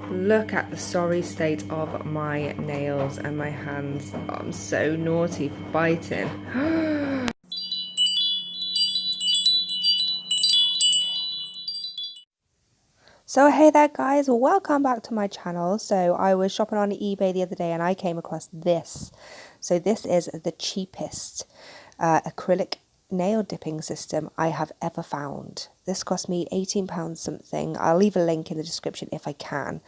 Look at the sorry state of my nails and my hands. Oh, I'm so naughty for biting. So hey there guys, welcome back to my channel. So I was shopping on eBay the other day and I came across this. So this is the cheapest acrylic nail dipping system I have ever found. This cost me £18 something. I'll leave a link in the description if I can.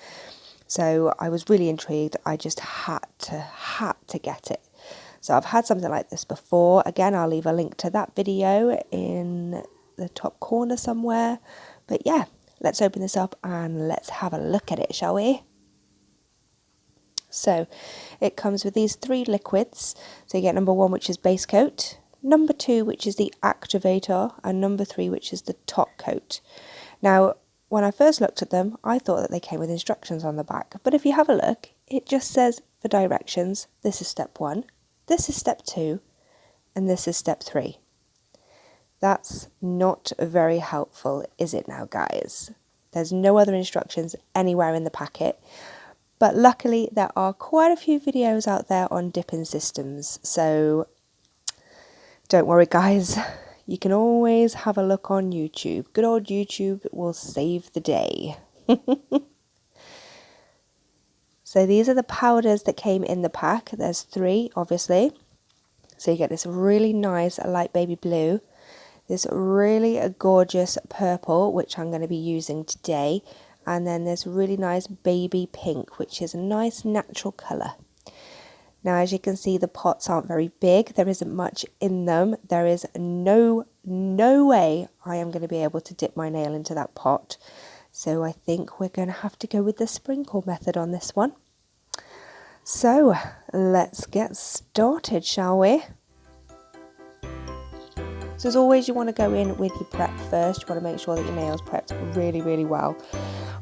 So I was really intrigued. I just had to get it. So I've had something like this before. Again, I'll leave a link to that video in the top corner somewhere. But yeah, let's open this up and let's have a look at it, shall we? So it comes with these 3 liquids. So you get number 1, which is base coat, number 2, which is the activator, and number 3, which is the top coat. Now, when I first looked at them, I thought that they came with instructions on the back. But if you have a look, it just says the directions. This is step 1, this is step 2, and this is step 3. That's not very helpful, is it now, guys? There's no other instructions anywhere in the packet. But luckily, there are quite a few videos out there on dipping systems. So don't worry, guys. You can always have a look on YouTube. Good old YouTube will save the day. So these are the powders that came in the pack. There's 3, obviously. So you get this really nice light baby blue, this really gorgeous purple, which I'm going to be using today, and then this really nice baby pink, which is a nice natural colour. Now, as you can see, the pots aren't very big. There isn't much in them. There is no way I am going to be able to dip my nail into that pot. So I think we're going to have to go with the sprinkle method on this one. So let's get started, shall we? So as always, you want to go in with your prep first. You want to make sure that your nails prepped really, really well.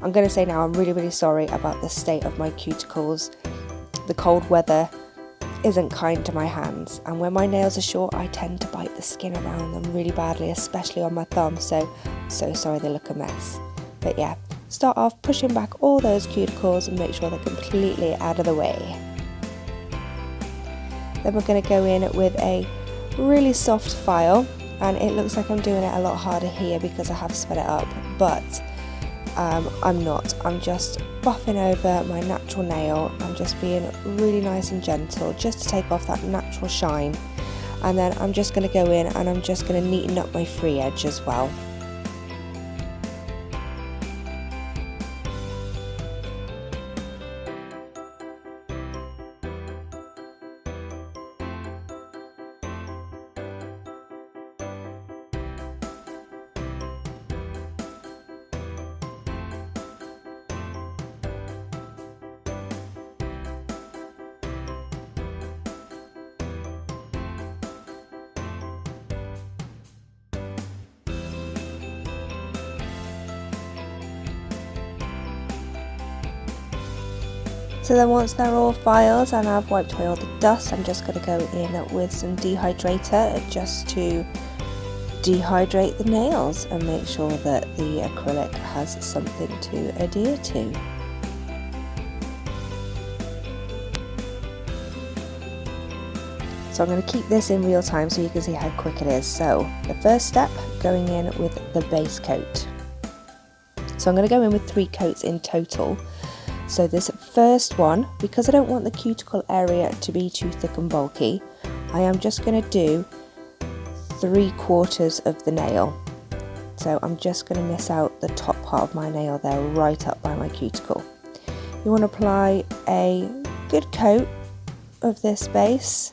I'm going to say now, I'm really, really sorry about the state of my cuticles. The cold weather isn't kind to my hands, and when my nails are short, I tend to bite the skin around them really badly, especially on my thumb. So sorry they look a mess. But yeah, start off pushing back all those cuticles and make sure they're completely out of the way. Then we're going to go in with a really soft file, and it looks like I'm doing it a lot harder here because I have sped it up, but I'm not. I'm just buffing over my natural nail. I'm just being really nice and gentle just to take off that natural shine, and then I'm just going to go in and I'm just going to neaten up my free edge as well. So then once they're all filed and I've wiped away all the dust, I'm just going to go in with some dehydrator just to dehydrate the nails and make sure that the acrylic has something to adhere to. So I'm going to keep this in real time so you can see how quick it is. So the first step, going in with the base coat. So I'm going to go in with 3 coats in total. So this first one, because I don't want the cuticle area to be too thick and bulky, I am just going to do 3/4 of the nail. So I'm just going to miss out the top part of my nail there, right up by my cuticle. You want to apply a good coat of this base,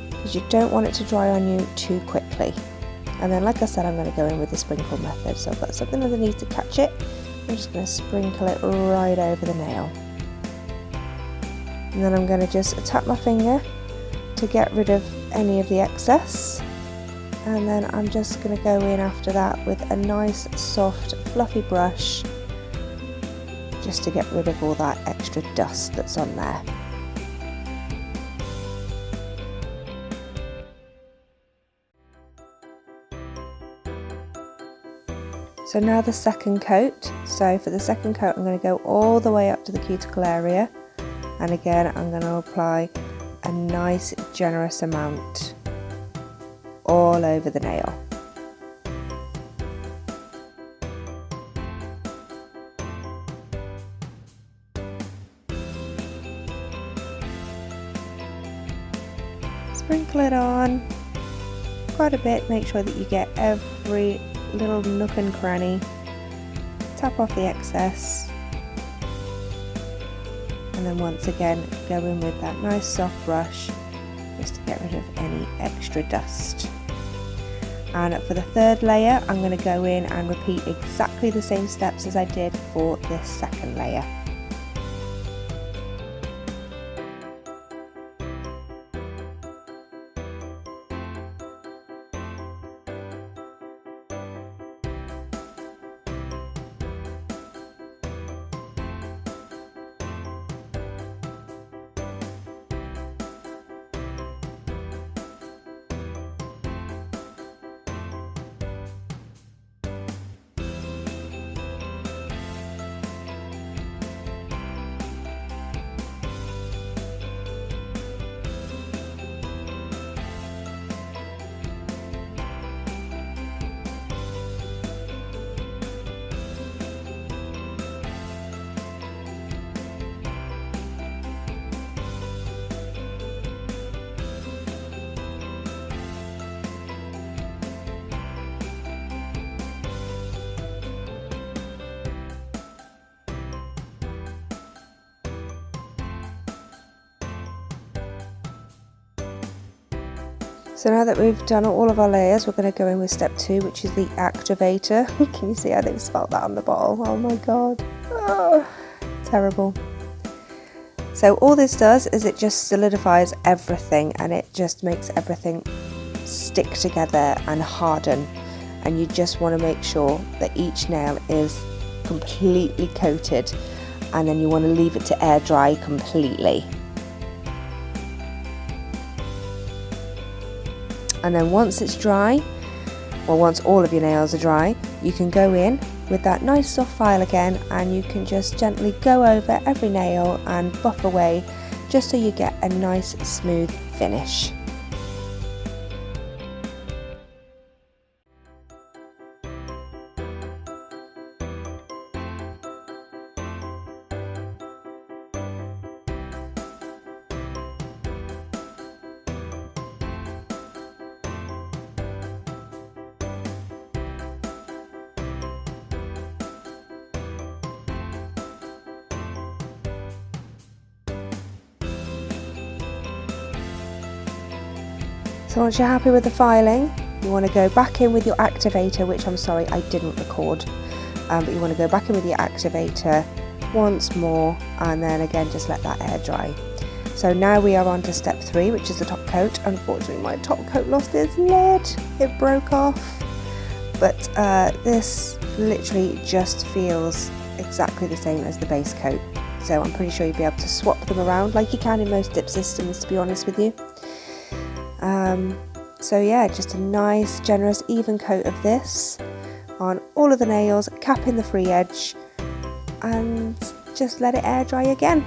because you don't want it to dry on you too quickly. And then, like I said, I'm going to go in with the sprinkle method. So I've got something underneath to catch it. I'm just going to sprinkle it right over the nail. And then I'm going to just tap my finger to get rid of any of the excess. And then I'm just going to go in after that with a nice, soft, fluffy brush just to get rid of all that extra dust that's on there. So now the second coat. So for the second coat I'm going to go all the way up to the cuticle area, and again I'm going to apply a nice generous amount all over the nail. Sprinkle it on quite a bit, make sure that you get every little nook and cranny, tap off the excess, and then once again go in with that nice soft brush just to get rid of any extra dust. And for the third layer I'm going to go in and repeat exactly the same steps as I did for this second layer. So now that we've done all of our layers, we're going to go in with step 2, which is the activator. Can you see how they've spelled that on the bottle? Oh my god. Oh, terrible. So all this does is it just solidifies everything, and it just makes everything stick together and harden. And you just want to make sure that each nail is completely coated, and then you want to leave it to air dry completely. And then once it's dry, or once all of your nails are dry, you can go in with that nice soft file again, and you can just gently go over every nail and buff away just so you get a nice smooth finish. So once you're happy with the filing, you want to go back in with your activator, which I'm sorry I didn't record, but you want to go back in with your activator once more, and then again just let that air dry. So now we are on to step 3, which is the top coat. Unfortunately my top coat lost its lid, it broke off, but this literally just feels exactly the same as the base coat, so I'm pretty sure you'll be able to swap them around like you can in most dip systems, to be honest with you. So yeah, just a nice generous even coat of this on all of the nails, capping the free edge, and just let it air dry again.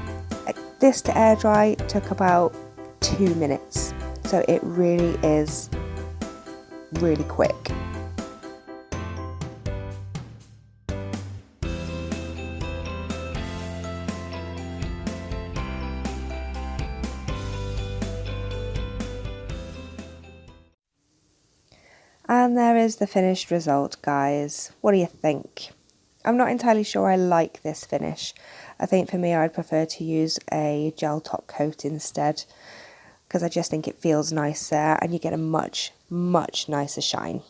This to air dry took about 2 minutes, so it really is really quick. And there is the finished result, guys. What do you think? I'm not entirely sure I like this finish. I think for me I'd prefer to use a gel top coat instead, because I just think it feels nicer and you get a much nicer shine.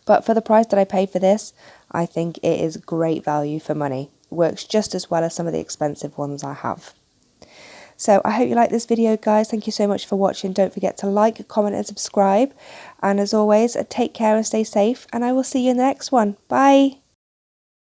But for the price that I paid for this, I think it is great value for money. It works just as well as some of the expensive ones I have. So I hope you like this video, guys. Thank you so much for watching. Don't forget to like, comment and subscribe. And as always, take care and stay safe. And I will see you in the next one. Bye.